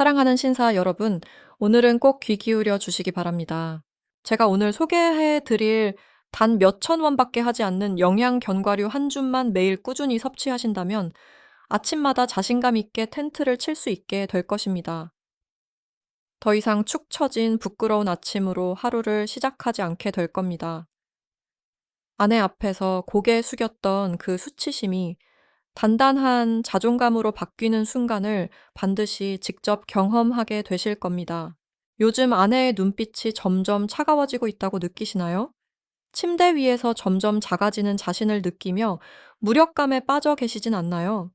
사랑하는 신사 여러분, 오늘은 꼭 귀 기울여 주시기 바랍니다. 제가 오늘 소개해 드릴 단 몇천 원밖에 하지 않는 영양 견과류 한 줌만 매일 꾸준히 섭취하신다면 아침마다 자신감 있게 텐트를 칠 수 있게 될 것입니다. 더 이상 축 처진 부끄러운 아침으로 하루를 시작하지 않게 될 겁니다. 아내 앞에서 고개 숙였던 그 수치심이 단단한 자존감으로 바뀌는 순간을 반드시 직접 경험하게 되실 겁니다. 요즘 아내의 눈빛이 점점 차가워지고 있다고 느끼시나요? 침대 위에서 점점 작아지는 자신을 느끼며 무력감에 빠져 계시진 않나요?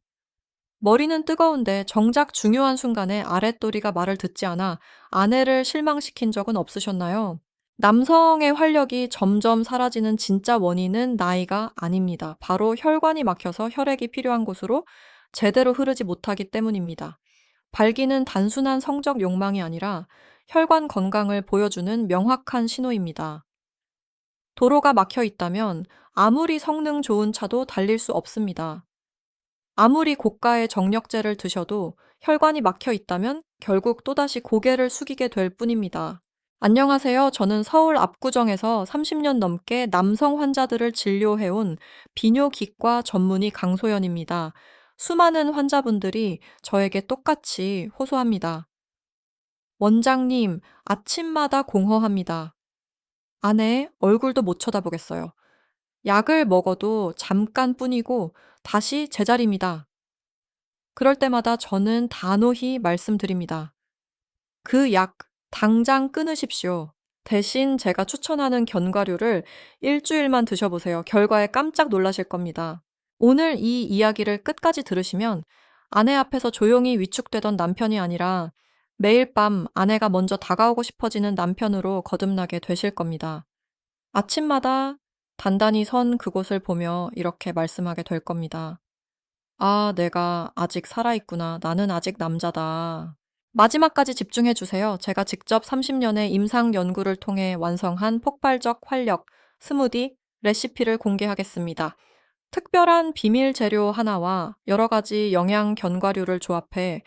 머리는 뜨거운데 정작 중요한 순간에 아랫도리가 말을 듣지 않아 아내를 실망시킨 적은 없으셨나요? 남성의 활력이 점점 사라지는 진짜 원인은 나이가 아닙니다. 바로 혈관이 막혀서 혈액이 필요한 곳으로 제대로 흐르지 못하기 때문입니다. 발기는 단순한 성적 욕망이 아니라 혈관 건강을 보여주는 명확한 신호입니다. 도로가 막혀 있다면 아무리 성능 좋은 차도 달릴 수 없습니다. 아무리 고가의 정력제를 드셔도 혈관이 막혀 있다면 결국 또다시 고개를 숙이게 될 뿐입니다. 안녕하세요. 저는 서울 압구정에서 30년 넘게 남성 환자들을 진료해온 비뇨기과 전문의 강소연입니다. 수많은 환자분들이 저에게 똑같이 호소합니다. 원장님, 아침마다 공허합니다. 아내 얼굴도 못 쳐다보겠어요. 약을 먹어도 잠깐뿐이고 다시 제자리입니다. 그럴 때마다 저는 단호히 말씀드립니다. 그 약 당장 끊으십시오. 대신 제가 추천하는 견과류를 일주일만 드셔보세요. 결과에 깜짝 놀라실 겁니다. 오늘 이 이야기를 끝까지 들으시면 아내 앞에서 조용히 위축되던 남편이 아니라 매일 밤 아내가 먼저 다가오고 싶어지는 남편으로 거듭나게 되실 겁니다. 아침마다 단단히 선 그곳을 보며 이렇게 말씀하게 될 겁니다. 아, 내가 아직 살아있구나. 나는 아직 남자다. 마지막까지 집중해 주세요. 제가 직접 30년의 임상 연구를 통해 완성한 폭발적 활력 스무디 레시피를 공개하겠습니다. 특별한 비밀 재료 하나와 여러 가지 영양 견과류를 조합해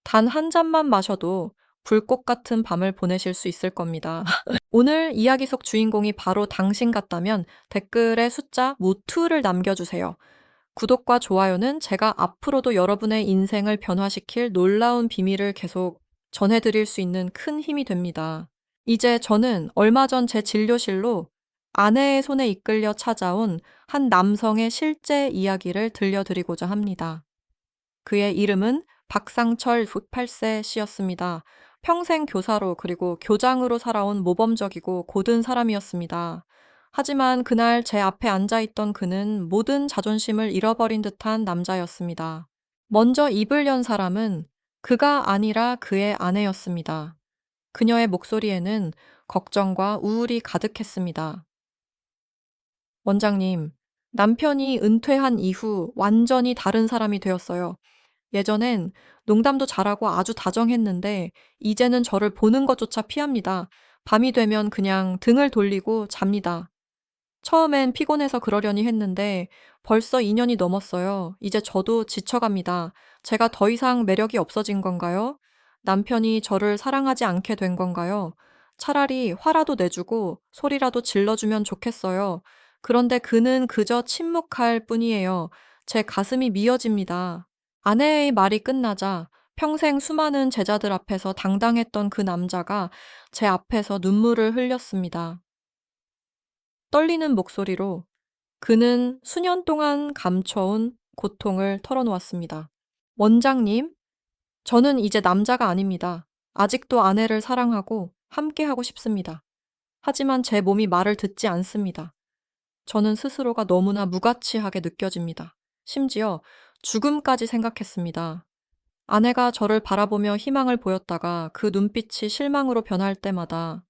단 한 잔만 마셔도 불꽃 같은 밤을 보내실 수 있을 겁니다. 오늘 이야기 속 주인공이 바로 당신 같다면 댓글에 숫자 무투를 남겨주세요. 구독과 좋아요는 제가 앞으로도 여러분의 인생을 변화시킬 놀라운 비밀을 계속 전해드릴 수 있는 큰 힘이 됩니다. 이제 저는 얼마 전 제 진료실로 아내의 손에 이끌려 찾아온 한 남성의 실제 이야기를 들려드리고자 합니다. 그의 이름은 박상철 8세 씨였습니다. 평생 교사로 그리고 교장으로 살아온 모범적이고 고든 사람이었습니다. 하지만 그날 제 앞에 앉아있던 그는 모든 자존심을 잃어버린 듯한 남자였습니다. 먼저 입을 연 사람은 그가 아니라 그의 아내였습니다. 그녀의 목소리에는 걱정과 우울이 가득했습니다. 원장님, 남편이 은퇴한 이후 완전히 다른 사람이 되었어요. 예전엔 농담도 잘하고 아주 다정했는데 이제는 저를 보는 것조차 피합니다. 밤이 되면 그냥 등을 돌리고 잡니다. 처음엔 피곤해서 그러려니 했는데 벌써 2년이 넘었어요. 이제 저도 지쳐갑니다. 제가 더 이상 매력이 없어진 건가요? 남편이 저를 사랑하지 않게 된 건가요? 차라리 화라도 내주고 소리라도 질러주면 좋겠어요. 그런데 그는 그저 침묵할 뿐이에요. 제 가슴이 미어집니다. 아내의 말이 끝나자 평생 수많은 제자들 앞에서 당당했던 그 남자가 제 앞에서 눈물을 흘렸습니다. 떨리는 목소리로 그는 수년 동안 감춰온 고통을 털어놓았습니다. 원장님, 저는 이제 남자가 아닙니다. 아직도 아내를 사랑하고 함께하고 싶습니다. 하지만 제 몸이 말을 듣지 않습니다. 저는 스스로가 너무나 무가치하게 느껴집니다. 심지어 죽음까지 생각했습니다. 아내가 저를 바라보며 희망을 보였다가 그 눈빛이 실망으로 변할 때마다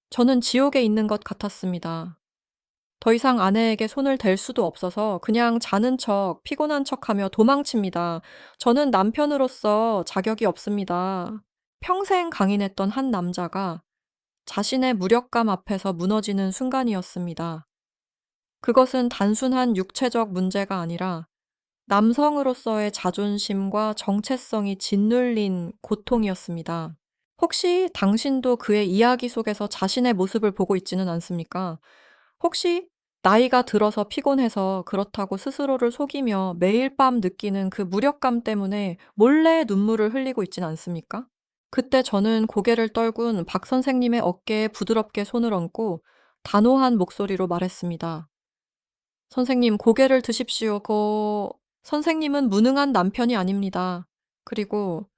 저는 지옥에 있는 것 같았습니다. 더 이상 아내에게 손을 댈 수도 없어서 그냥 자는 척, 피곤한 척하며 도망칩니다. 저는 남편으로서 자격이 없습니다. 평생 강인했던 한 남자가 자신의 무력감 앞에서 무너지는 순간이었습니다. 그것은 단순한 육체적 문제가 아니라 남성으로서의 자존심과 정체성이 짓눌린 고통이었습니다. 혹시 당신도 그의 이야기 속에서 자신의 모습을 보고 있지는 않습니까? 혹시 나이가 들어서 피곤해서 그렇다고 스스로를 속이며 매일 밤 느끼는 그 무력감 때문에 몰래 눈물을 흘리고 있진 않습니까? 그때 저는 고개를 떨군 박 선생님의 어깨에 부드럽게 손을 얹고 단호한 목소리로 말했습니다. 선생님, 고개를 드십시오. 선생님은 무능한 남편이 아닙니다. 그리고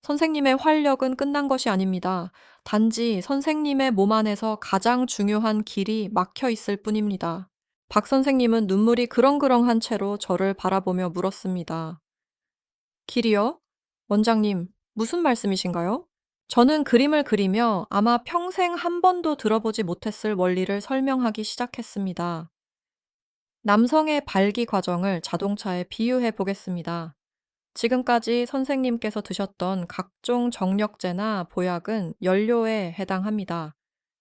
선생님의 활력은 끝난 것이 아닙니다. 단지 선생님의 몸 안에서 가장 중요한 길이 막혀 있을 뿐입니다. 박 선생님은 눈물이 그렁그렁한 채로 저를 바라보며 물었습니다. 길이요? 원장님, 무슨 말씀이신가요? 저는 그림을 그리며 아마 평생 한 번도 들어보지 못했을 원리를 설명하기 시작했습니다. 남성의 발기 과정을 자동차에 비유해 보겠습니다. 지금까지 선생님께서 드셨던 각종 정력제나 보약은 연료에 해당합니다.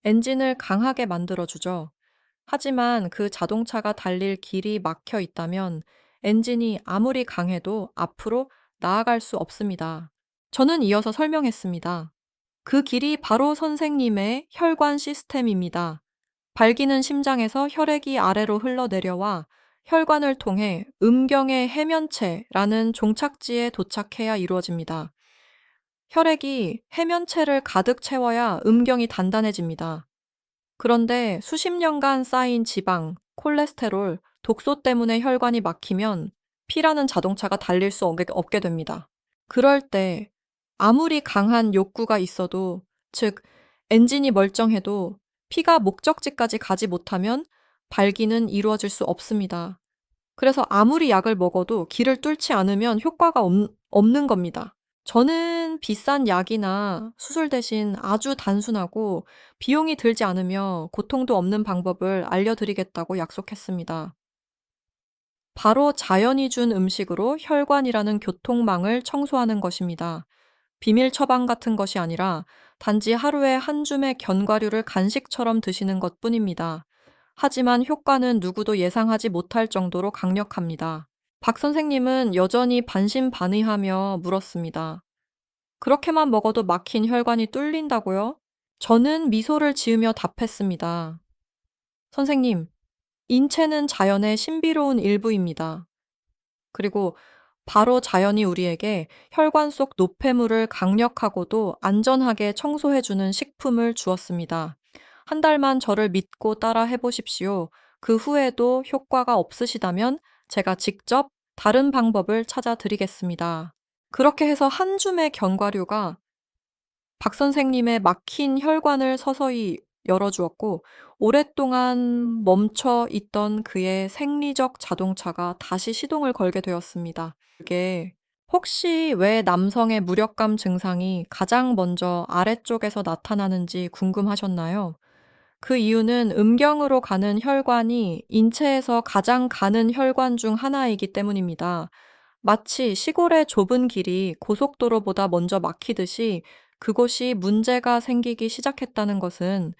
엔진을 강하게 만들어주죠. 하지만 그 자동차가 달릴 길이 막혀 있다면 엔진이 아무리 강해도 앞으로 나아갈 수 없습니다. 저는 이어서 설명했습니다. 그 길이 바로 선생님의 혈관 시스템입니다. 발기는 심장에서 혈액이 아래로 흘러내려와 혈관을 통해 음경의 해면체라는 종착지에 도착해야 이루어집니다. 혈액이 해면체를 가득 채워야 음경이 단단해집니다. 그런데 수십 년간 쌓인 지방, 콜레스테롤, 독소 때문에 혈관이 막히면 피라는 자동차가 달릴 수 없게 됩니다. 그럴 때 아무리 강한 욕구가 있어도, 즉, 엔진이 멀쩡해도 피가 목적지까지 가지 못하면 발기는 이루어질 수 없습니다. 그래서 아무리 약을 먹어도 길을 뚫지 않으면 효과가 없는 겁니다. 저는 비싼 약이나 수술 대신 아주 단순하고 비용이 들지 않으며 고통도 없는 방법을 알려드리겠다고 약속했습니다. 바로 자연이 준 음식으로 혈관이라는 교통망을 청소하는 것입니다. 비밀 처방 같은 것이 아니라 단지 하루에 한 줌의 견과류를 간식처럼 드시는 것 뿐입니다. 하지만 효과는 누구도 예상하지 못할 정도로 강력합니다. 박 선생님은 여전히 반신반의하며 물었습니다. 그렇게만 먹어도 막힌 혈관이 뚫린다고요? 저는 미소를 지으며 답했습니다. 선생님, 인체는 자연의 신비로운 일부입니다. 그리고 바로 자연이 우리에게 혈관 속 노폐물을 강력하고도 안전하게 청소해주는 식품을 주었습니다. 한 달만 저를 믿고 따라 해보십시오. 그 후에도 효과가 없으시다면 제가 직접 다른 방법을 찾아드리겠습니다. 그렇게 해서 한 줌의 견과류가 박 선생님의 막힌 혈관을 서서히 열어주었고, 오랫동안 멈춰 있던 그의 생리적 자동차가 다시 시동을 걸게 되었습니다. 그게 혹시 왜 남성의 무력감 증상이 가장 먼저 아래쪽에서 나타나는지 궁금하셨나요? 그 이유는 음경으로 가는 혈관이 인체에서 가장 가는 혈관 중 하나이기 때문입니다. 마치 시골의 좁은 길이 고속도로보다 먼저 막히듯이 그곳이 문제가 생기기 시작했다는 것은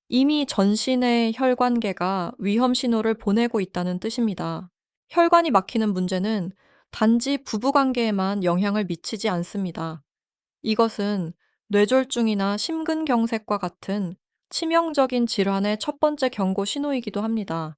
이미 전신의 혈관계가 위험 신호를 보내고 있다는 뜻입니다. 혈관이 막히는 문제는 단지 부부관계에만 영향을 미치지 않습니다. 이것은 뇌졸중이나 심근경색과 같은 치명적인 질환의 첫 번째 경고 신호이기도 합니다.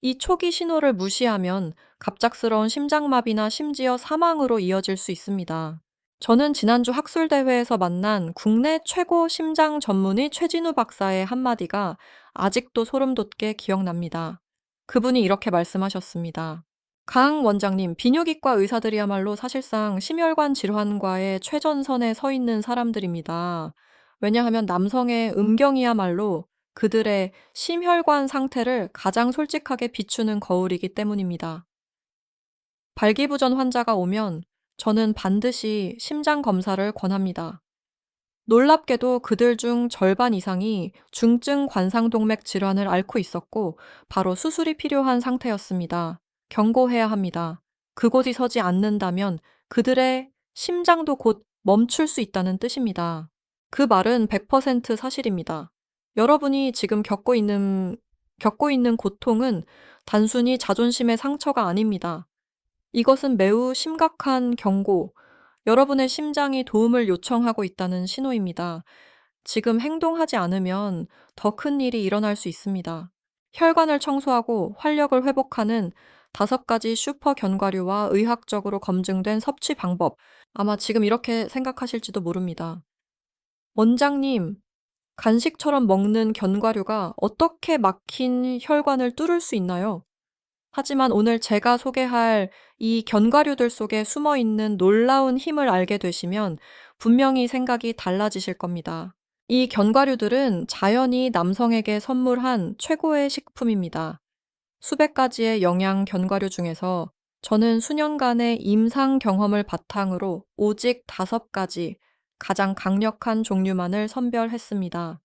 이 초기 신호를 무시하면 갑작스러운 심장마비나 심지어 사망으로 이어질 수 있습니다. 저는 지난주 학술대회에서 만난 국내 최고 심장 전문의 최진우 박사의 한마디가 아직도 소름 돋게 기억납니다. 그분이 이렇게 말씀하셨습니다. 강 원장님, 비뇨기과 의사들이야말로 사실상 심혈관 질환과의 최전선에 서 있는 사람들입니다. 왜냐하면 남성의 음경이야말로 그들의 심혈관 상태를 가장 솔직하게 비추는 거울이기 때문입니다. 발기부전 환자가 오면 저는 반드시 심장 검사를 권합니다. 놀랍게도 그들 중 절반 이상이 중증 관상동맥 질환을 앓고 있었고 바로 수술이 필요한 상태였습니다. 경고해야 합니다. 그곳이 서지 않는다면 그들의 심장도 곧 멈출 수 있다는 뜻입니다. 그 말은 100% 사실입니다. 여러분이 지금 겪고 있는 겪고 있는 고통은 단순히 자존심의 상처가 아닙니다. 이것은 매우 심각한 경고, 여러분의 심장이 도움을 요청하고 있다는 신호입니다. 지금 행동하지 않으면 더 큰 일이 일어날 수 있습니다. 혈관을 청소하고 활력을 회복하는 5가지 슈퍼 견과류와 의학적으로 검증된 섭취 방법. 아마 지금 이렇게 생각하실지도 모릅니다. 원장님, 간식처럼 먹는 견과류가 어떻게 막힌 혈관을 뚫을 수 있나요? 하지만 오늘 제가 소개할 이 견과류들 속에 숨어 있는 놀라운 힘을 알게 되시면 분명히 생각이 달라지실 겁니다. 이 견과류들은 자연이 남성에게 선물한 최고의 식품입니다. 수백 가지의 영양 견과류 중에서 저는 수년간의 임상 경험을 바탕으로 오직 5가지 가장 강력한 종류만을 선별했습니다.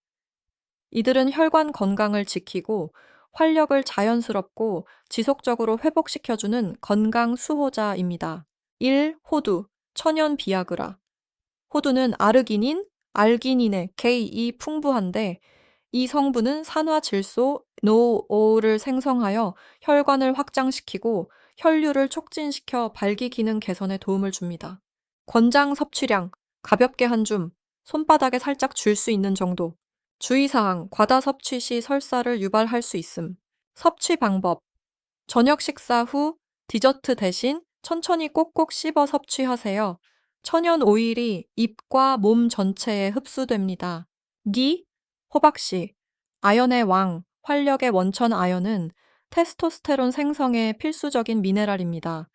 이들은 혈관 건강을 지키고 활력을 자연스럽고 지속적으로 회복시켜주는 건강 수호자입니다. 1. 호두, 천연 비아그라. 호두는 아르기닌, 알기닌의 K이 풍부한데 이 성분은 산화질소 NO-를 생성하여 혈관을 확장시키고 혈류를 촉진시켜 발기 기능 개선에 도움을 줍니다. 권장 섭취량, 가볍게 한 줌, 손바닥에 살짝 쥘 수 있는 정도. 주의사항, 과다 섭취 시 설사를 유발할 수 있음. 섭취 방법, 저녁 식사 후 디저트 대신 천천히 꼭꼭 씹어 섭취하세요. 천연 오일이 입과 몸 전체에 흡수됩니다. 니, 호박씨, 아연의 왕, 활력의 원천 아연은 테스토스테론 생성에 필수적인 미네랄입니다.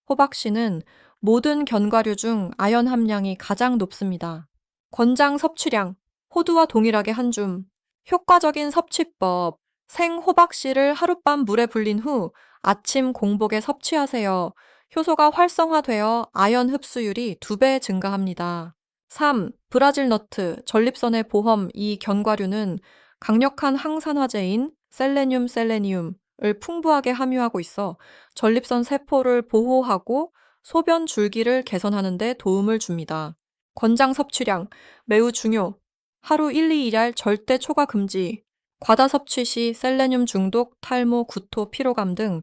호박씨는 모든 견과류 중 아연 함량이 가장 높습니다. 권장 섭취량, 호두와 동일하게 한 줌. 효과적인 섭취법, 생 호박씨를 하룻밤 물에 불린 후 아침 공복에 섭취하세요. 효소가 활성화되어 아연 흡수율이 2배 증가합니다. 3. 브라질 너트, 전립선의 보험 이 견과류는 강력한 항산화제인 셀레늄을 풍부하게 함유하고 있어 전립선 세포를 보호하고 소변 줄기를 개선하는 데 도움을 줍니다. 권장 섭취량, 매우 중요. 하루 1-2알 절대 초과 금지. 과다 섭취 시 셀레늄 중독, 탈모, 구토, 피로감 등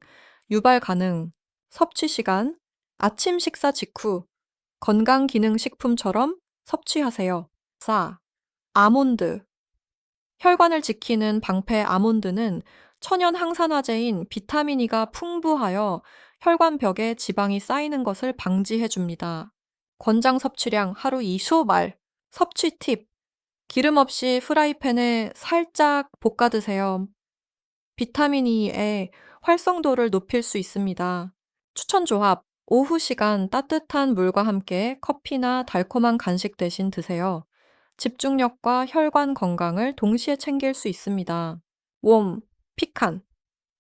유발 가능. 섭취 시간, 아침 식사 직후, 건강기능식품처럼 섭취하세요. 4. 아몬드. 혈관을 지키는 방패 아몬드는 천연 항산화제인 비타민 E가 풍부하여 혈관벽에 지방이 쌓이는 것을 방지해줍니다. 권장 섭취량 하루 2알. 섭취 팁. 기름 없이 프라이팬에 살짝 볶아 드세요. 비타민 E의 활성도를 높일 수 있습니다. 추천 조합. 오후 시간 따뜻한 물과 함께 커피나 달콤한 간식 대신 드세요. 집중력과 혈관 건강을 동시에 챙길 수 있습니다. 웜, 피칸.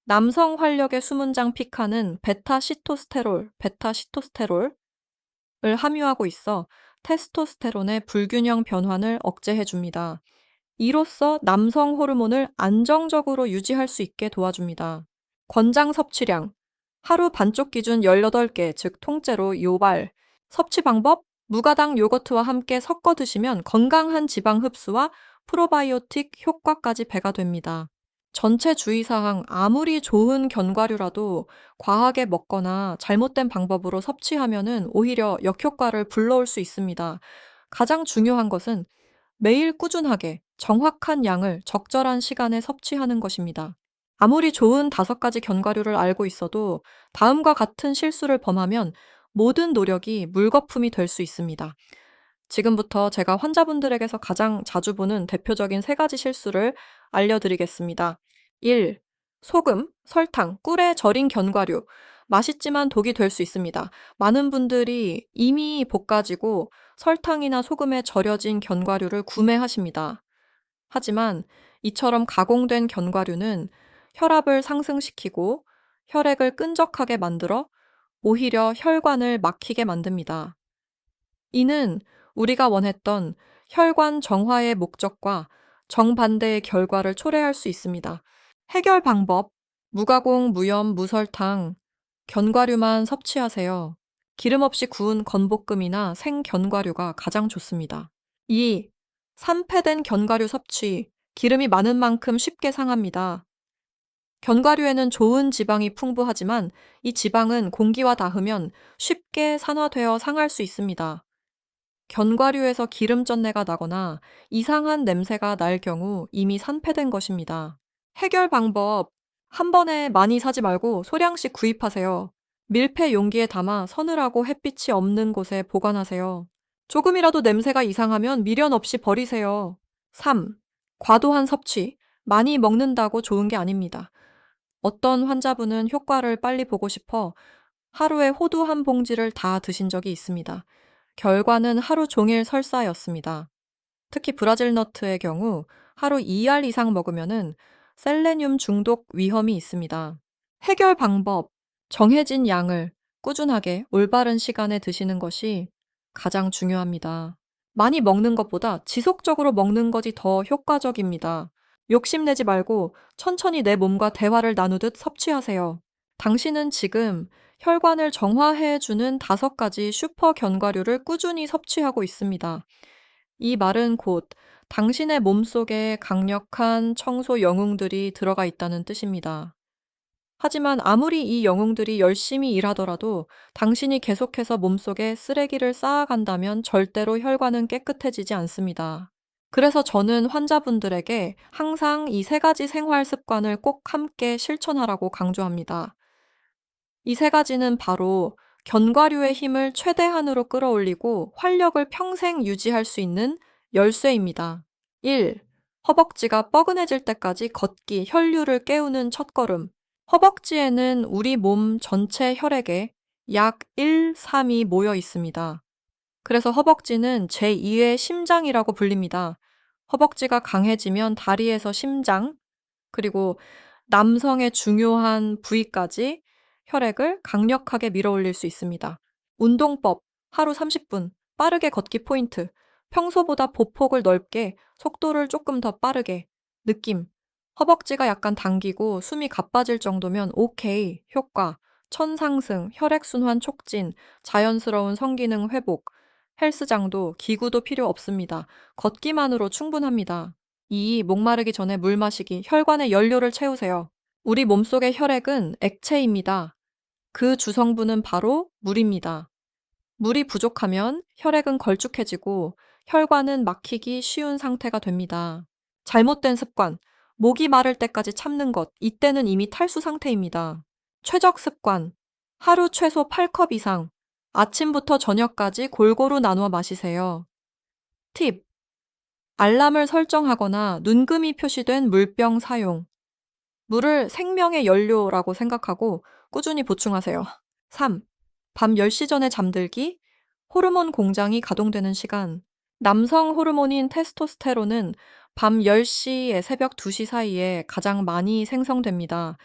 남성 활력의 수문장 피칸은 베타시토스테롤을 함유하고 있어 테스토스테론의 불균형 변환을 억제해줍니다. 이로써 남성 호르몬을 안정적으로 유지할 수 있게 도와줍니다. 권장 섭취량, 하루 반쪽 기준 18개, 즉 통째로 요발. 섭취 방법, 무가당 요거트와 함께 섞어 드시면 건강한 지방 흡수와 프로바이오틱 효과까지 배가 됩니다. 전체 주의사항, 아무리 좋은 견과류라도 과하게 먹거나 잘못된 방법으로 섭취하면은 오히려 역효과를 불러올 수 있습니다. 가장 중요한 것은 매일 꾸준하게 정확한 양을 적절한 시간에 섭취하는 것입니다. 아무리 좋은 5가지 견과류를 알고 있어도 다음과 같은 실수를 범하면 모든 노력이 물거품이 될 수 있습니다. 지금부터 제가 환자분들에게서 가장 자주 보는 대표적인 3가지 실수를 알려드리겠습니다. 1. 소금, 설탕, 꿀에 절인 견과류. 맛있지만 독이 될 수 있습니다. 많은 분들이 이미 볶아지고 설탕이나 소금에 절여진 견과류를 구매하십니다. 하지만 이처럼 가공된 견과류는 혈압을 상승시키고 혈액을 끈적하게 만들어 오히려 혈관을 막히게 만듭니다. 이는 우리가 원했던 혈관 정화의 목적과 정반대의 결과를 초래할 수 있습니다. 해결 방법, 무가공, 무염, 무설탕, 견과류만 섭취하세요. 기름 없이 구운 건볶음이나 생견과류가 가장 좋습니다. 2. 산패된 견과류 섭취, 기름이 많은 만큼 쉽게 상합니다. 견과류에는 좋은 지방이 풍부하지만 이 지방은 공기와 닿으면 쉽게 산화되어 상할 수 있습니다. 견과류에서 기름전내가 나거나 이상한 냄새가 날 경우 이미 산패된 것입니다. 해결 방법. 한 번에 많이 사지 말고 소량씩 구입하세요. 밀폐 용기에 담아 서늘하고 햇빛이 없는 곳에 보관하세요. 조금이라도 냄새가 이상하면 미련 없이 버리세요. 3. 과도한 섭취. 많이 먹는다고 좋은 게 아닙니다. 어떤 환자분은 효과를 빨리 보고 싶어 하루에 호두 한 봉지를 다 드신 적이 있습니다. 결과는 하루 종일 설사였습니다. 특히 브라질 너트의 경우 하루 2알 이상 먹으면은 셀레늄 중독 위험이 있습니다. 해결 방법. 정해진 양을 꾸준하게 올바른 시간에 드시는 것이 가장 중요합니다. 많이 먹는 것보다 지속적으로 먹는 것이 더 효과적입니다. 욕심내지 말고 천천히 내 몸과 대화를 나누듯 섭취하세요. 당신은 지금 혈관을 정화해주는 5가지 슈퍼 견과류를 꾸준히 섭취하고 있습니다. 이 말은 곧 당신의 몸속에 강력한 청소 영웅들이 들어가 있다는 뜻입니다. 하지만 아무리 이 영웅들이 열심히 일하더라도 당신이 계속해서 몸속에 쓰레기를 쌓아간다면 절대로 혈관은 깨끗해지지 않습니다. 그래서 저는 환자분들에게 항상 이 3가지 생활 습관을 꼭 함께 실천하라고 강조합니다. 이 3가지는 바로 견과류의 힘을 최대한으로 끌어올리고 활력을 평생 유지할 수 있는 열쇠입니다. 1. 허벅지가 뻐근해질 때까지 걷기, 혈류를 깨우는 첫걸음. 허벅지에는 우리 몸 전체 혈액의 약 1/3이 모여 있습니다. 그래서 허벅지는 제2의 심장이라고 불립니다. 허벅지가 강해지면 다리에서 심장, 그리고 남성의 중요한 부위까지 혈액을 강력하게 밀어올릴 수 있습니다. 운동법, 하루 30분, 빠르게 걷기 포인트, 평소보다 보폭을 넓게, 속도를 조금 더 빠르게, 느낌, 허벅지가 약간 당기고 숨이 가빠질 정도면 오케이, 효과, 천 상승, 혈액순환 촉진, 자연스러운 성기능 회복, 헬스장도 기구도 필요 없습니다. 걷기만으로 충분합니다. 2. 목마르기 전에 물 마시기, 혈관에 연료를 채우세요. 우리 몸속의 혈액은 액체입니다. 그 주성분은 바로 물입니다. 물이 부족하면 혈액은 걸쭉해지고 혈관은 막히기 쉬운 상태가 됩니다. 잘못된 습관, 목이 마를 때까지 참는 것, 이때는 이미 탈수 상태입니다. 최적 습관, 하루 최소 8컵 이상, 아침부터 저녁까지 골고루 나누어 마시세요. 팁, 알람을 설정하거나 눈금이 표시된 물병 사용. 물을 생명의 연료라고 생각하고 꾸준히 보충하세요. 3. 밤 10시 전에 잠들기, 호르몬 공장이 가동되는 시간. 남성 호르몬인 테스토스테론은 밤 10시에 새벽 2시 사이에 가장 많이 생성됩니다.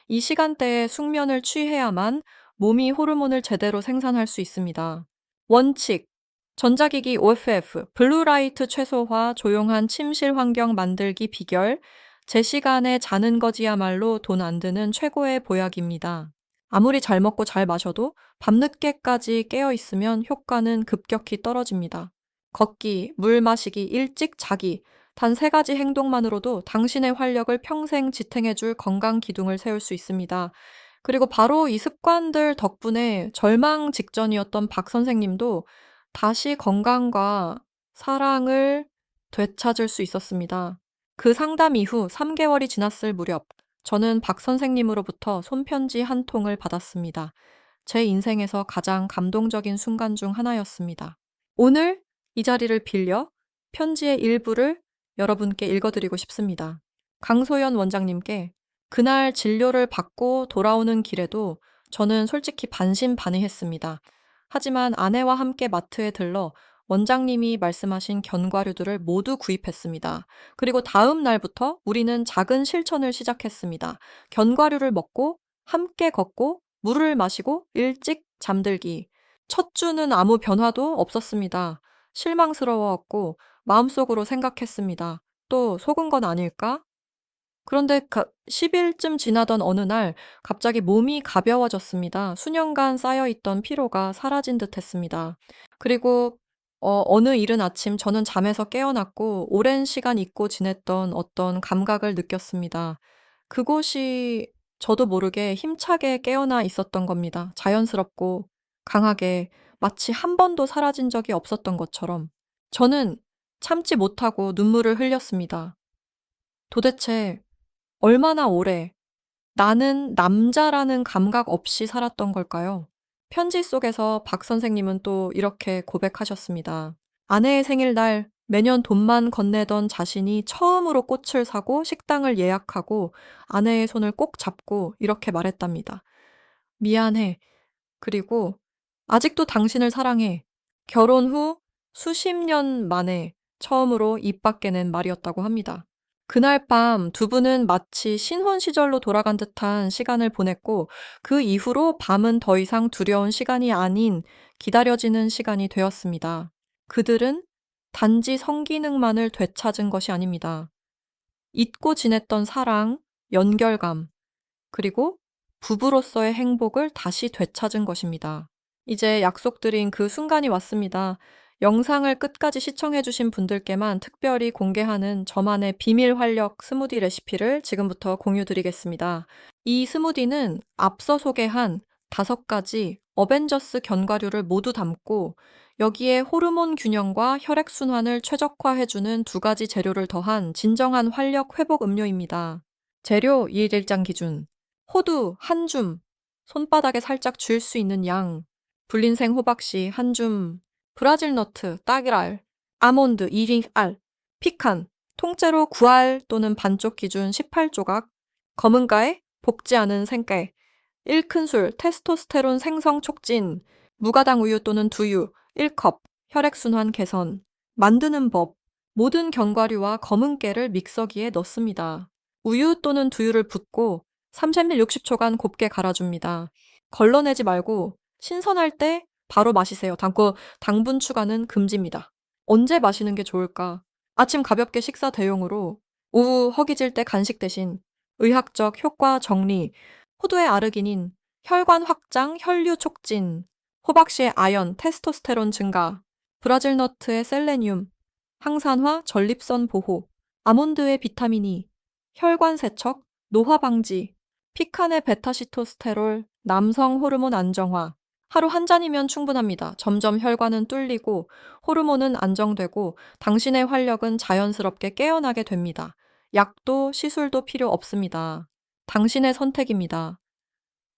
이 시간대에 숙면을 취해야만 몸이 호르몬을 제대로 생산할 수 있습니다. 원칙. 전자기기 OFF, 블루라이트 최소화, 조용한 침실 환경 만들기 비결, 제 시간에 자는 거지야말로 돈 안 드는 최고의 보약입니다. 아무리 잘 먹고 잘 마셔도 밤늦게까지 깨어 있으면 효과는 급격히 떨어집니다. 걷기, 물 마시기, 일찍 자기, 단 3가지 행동만으로도 당신의 활력을 평생 지탱해줄 건강 기둥을 세울 수 있습니다. 그리고 바로 이 습관들 덕분에 절망 직전이었던 박 선생님도 다시 건강과 사랑을 되찾을 수 있었습니다. 그 상담 이후 3개월이 지났을 무렵, 저는 박 선생님으로부터 손편지 한 통을 받았습니다. 제 인생에서 가장 감동적인 순간 중 하나였습니다. 오늘 이 자리를 빌려 편지의 일부를 여러분께 읽어드리고 싶습니다. 강소연 원장님께 그날 진료를 받고 돌아오는 길에도 저는 솔직히 반신반의했습니다. 하지만 아내와 함께 마트에 들러 원장님이 말씀하신 견과류들을 모두 구입했습니다. 그리고 다음 날부터 우리는 작은 실천을 시작했습니다. 견과류를 먹고 함께 걷고 물을 마시고 일찍 잠들기. 첫 주는 아무 변화도 없었습니다. 실망스러웠고 마음속으로 생각했습니다. 또 속은 건 아닐까? 그런데 10일쯤 지나던 어느 날 갑자기 몸이 가벼워졌습니다. 수년간 쌓여있던 피로가 사라진 듯 했습니다. 그리고 어느 이른 아침 저는 잠에서 깨어났고 오랜 시간 잊고 지냈던 어떤 감각을 느꼈습니다. 그곳이 저도 모르게 힘차게 깨어나 있었던 겁니다. 자연스럽고 강하게 마치 한 번도 사라진 적이 없었던 것처럼. 저는 참지 못하고 눈물을 흘렸습니다. 도대체 얼마나 오래 나는 남자라는 감각 없이 살았던 걸까요? 편지 속에서 박 선생님은 또 이렇게 고백하셨습니다. 아내의 생일날 매년 돈만 건네던 자신이 처음으로 꽃을 사고 식당을 예약하고 아내의 손을 꼭 잡고 이렇게 말했답니다. 미안해. 그리고 아직도 당신을 사랑해. 결혼 후 수십 년 만에 처음으로 입 밖에 낸 말이었다고 합니다. 그날 밤 두 분은 마치 신혼 시절로 돌아간 듯한 시간을 보냈고 그 이후로 밤은 더 이상 두려운 시간이 아닌 기다려지는 시간이 되었습니다. 그들은 단지 성기능만을 되찾은 것이 아닙니다. 잊고 지냈던 사랑, 연결감, 그리고 부부로서의 행복을 다시 되찾은 것입니다. 이제 약속드린 그 순간이 왔습니다. 영상을 끝까지 시청해주신 분들께만 특별히 공개하는 저만의 비밀 활력 스무디 레시피를 지금부터 공유드리겠습니다. 이 스무디는 앞서 소개한 5가지 어벤져스 견과류를 모두 담고 여기에 호르몬 균형과 혈액순환을 최적화해주는 2가지 재료를 더한 진정한 활력 회복 음료입니다. 재료 1일장 기준 호두 한 줌, 손바닥에 살짝 쥘 수 있는 양, 불린생 호박씨 한 줌, 브라질 너트, 딸기알, 아몬드 1알, 피칸, 통째로 9알 또는 반쪽 기준 18조각, 검은가에 볶지 않은 생깨, 1큰술 테스토스테론 생성 촉진, 무가당 우유 또는 두유 1컵, 혈액순환 개선, 만드는 법, 모든 견과류와 검은 깨를 믹서기에 넣습니다. 우유 또는 두유를 붓고 30ml 60초간 곱게 갈아줍니다. 걸러내지 말고 신선할 때 바로 마시세요. 당분 추가는 금지입니다. 언제 마시는 게 좋을까? 아침 가볍게 식사 대용으로, 오후 허기질 때 간식 대신 의학적 효과 정리, 호두의 아르기닌, 혈관 확장, 혈류 촉진, 호박씨의 아연, 테스토스테론 증가, 브라질 너트의 셀레늄, 항산화, 전립선 보호, 아몬드의 비타민 E, 혈관 세척, 노화 방지, 피칸의 베타시토스테롤, 남성 호르몬 안정화. 하루 한 잔이면 충분합니다. 점점 혈관은 뚫리고 호르몬은 안정되고 당신의 활력은 자연스럽게 깨어나게 됩니다. 약도 시술도 필요 없습니다. 당신의 선택입니다.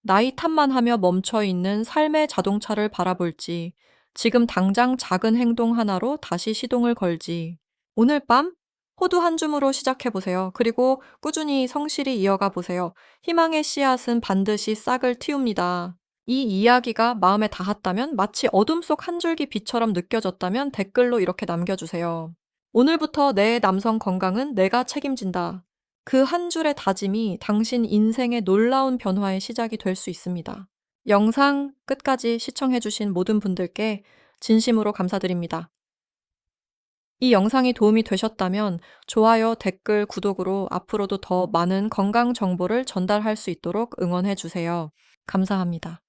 나이 탓만 하며 멈춰 있는 삶의 자동차를 바라볼지, 지금 당장 작은 행동 하나로 다시 시동을 걸지. 오늘 밤 호두 한 줌으로 시작해보세요. 그리고 꾸준히 성실히 이어가 보세요. 희망의 씨앗은 반드시 싹을 틔웁니다. 이 이야기가 마음에 닿았다면, 마치 어둠 속 한 줄기 빛처럼 느껴졌다면 댓글로 이렇게 남겨주세요. 오늘부터 내 남성 건강은 내가 책임진다. 그 한 줄의 다짐이 당신 인생의 놀라운 변화의 시작이 될 수 있습니다. 영상 끝까지 시청해주신 모든 분들께 진심으로 감사드립니다. 이 영상이 도움이 되셨다면 좋아요, 댓글, 구독으로 앞으로도 더 많은 건강 정보를 전달할 수 있도록 응원해 주세요. 감사합니다.